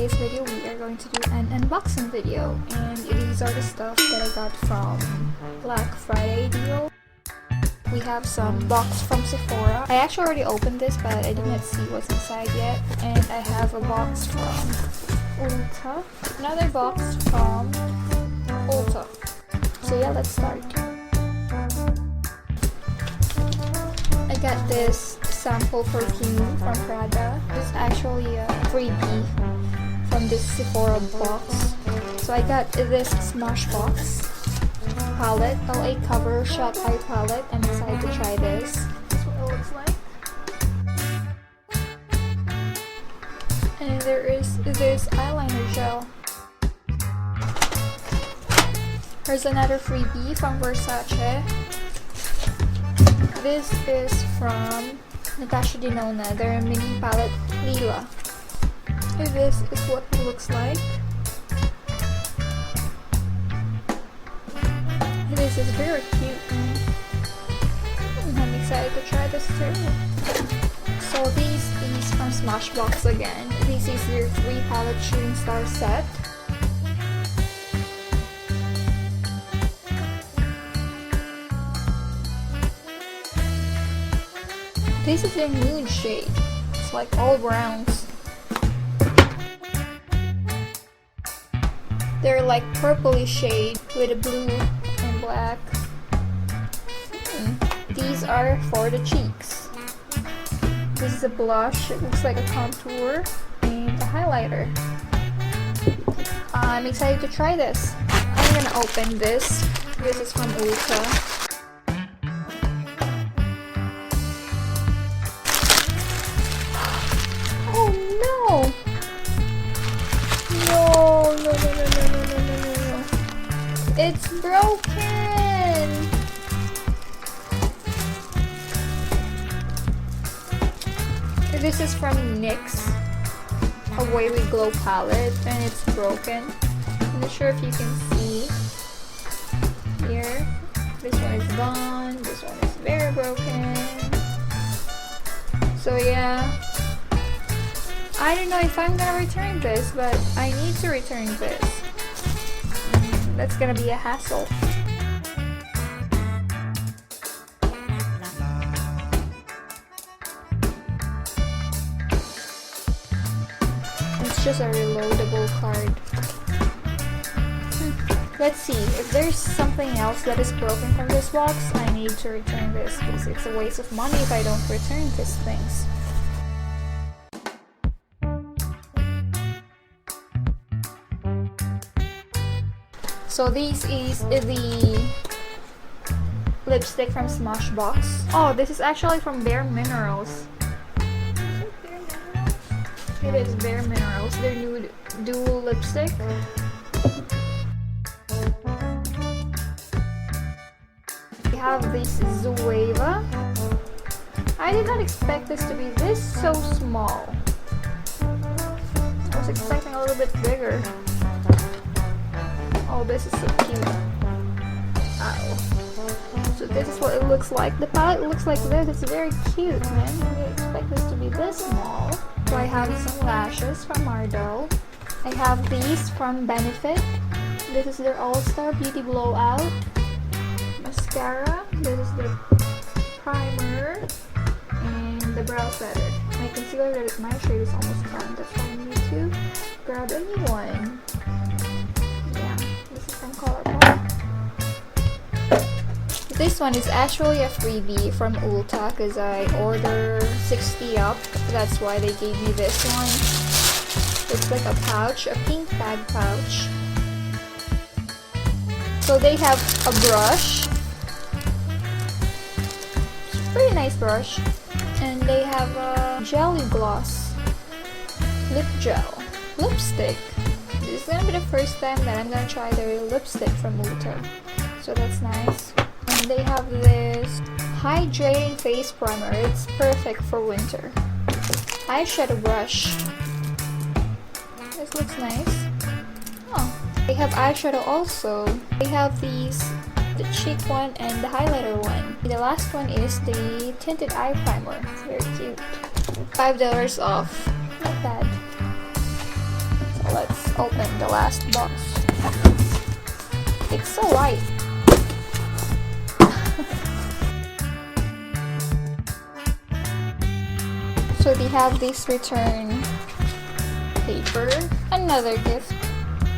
today's video we are going to do an unboxing video, and these are the stuff that I got from Black Friday deal. We have some box from Sephora. I actually already opened this, but I did not see what's inside yet. And I have a box from ULTA, another box from ULTA. So yeah, let's start. I got this sample perfume from Prada. This is actually a freebie from this Sephora box. So I got this Smashbox palette, LA Cover Shot Eye palette. I'm excited to try this. That's what it looks like. And there is this eyeliner gel. Here's another freebie from Versace. This is from Natasha Denona, their mini palette Lila. And this is what it looks like. This is very cute, and I'm excited to try this too. So these is from Smashbox again. This is their 3 palette shooting star set. This is their nude shade. It's like all browns. They're like purpley shade with a blue and black. These are for the cheeks. This is a blush. It looks like a contour and a highlighter. I'm excited to try this. I'm gonna open this. This is from ULTA. No. It's broken. This is from NYX, Away We Glow palette, and it's broken. I'm not sure if you can see here. This one is gone. This one is very broken. So yeah. I don't know if I'm gonna return this, but I need to return this. That's gonna be a hassle. It's just a reloadable card. Let's see, if there's something else that is broken from this box, I need to return this because it's a waste of money if I don't return these things. So this is the lipstick from Smashbox. Oh, this is actually from Bare Minerals. It is Bare Minerals, their nude dual lipstick. We have this Zoeva. I did not expect this to be this so small. I was expecting a little bit bigger. Oh, this is so cute. Ow. So this is what it looks like. The palette looks like this. It's very cute, man. I didn't expect this to be this small. So I have some lashes from Mardo. I have these from Benefit. This is their All-Star Beauty Blowout. Mascara. This is the primer. And the brow setter. My concealer, that is my shade, is almost done. That's why I need to grab a new one. This one is actually a freebie from ULTA because I ordered 60 up. That's why they gave me this one. It's like a pouch, a pink bag pouch. So they have a brush. It's a pretty nice brush. And they have a jelly gloss lip gel lipstick. This is gonna be the first time that I'm gonna try their lipstick from ULTA. So that's nice. And they have this hydrating face primer. It's perfect for winter. Eyeshadow brush. This looks nice. Oh, they have eyeshadow also. They have these, the cheek one and the highlighter one. The last one is the tinted eye primer. It's very cute. $5 off. Not bad. Let's open the last box. It's so light. So they have this return paper, another gift,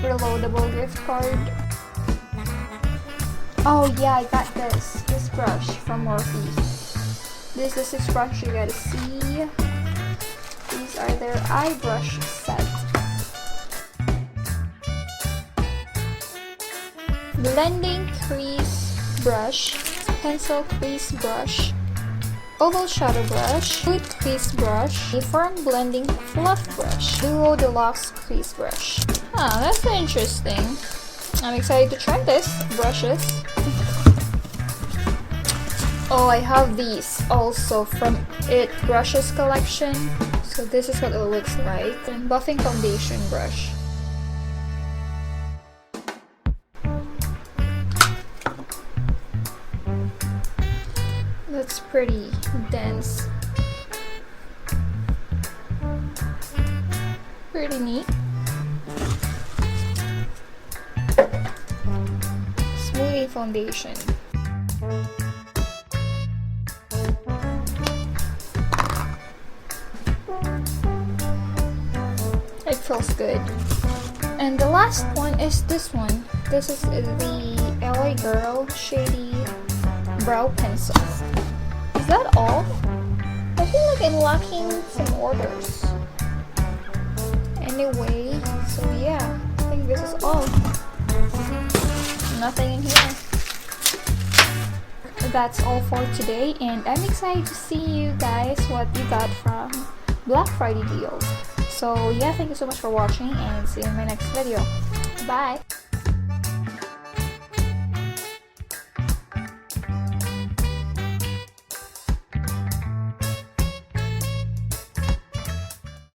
reloadable gift card. Oh yeah, I got this brush from Morphe. This is this brush you gotta see. These are their eye brush set. Blending crease brush, pencil crease brush, oval shadow brush, fluid crease brush, a firm blending fluff brush, duo deluxe crease brush. Ah, that's interesting. I'm excited to try this brushes. Oh, I have these also from It Brushes collection. So this is what it looks like. And buffing foundation brush. That's pretty dense. Pretty neat. Smoothing foundation. It feels good. And the last one is this one. This is the LA Girl Shady Brow Pencil. Is that all? I feel like I'm lacking some orders. Anyway, so yeah, I think this is all. Nothing in here. That's all for today, and I'm excited to see you guys what you got from Black Friday deals. So yeah, thank you so much for watching, and see you in my next video. Bye!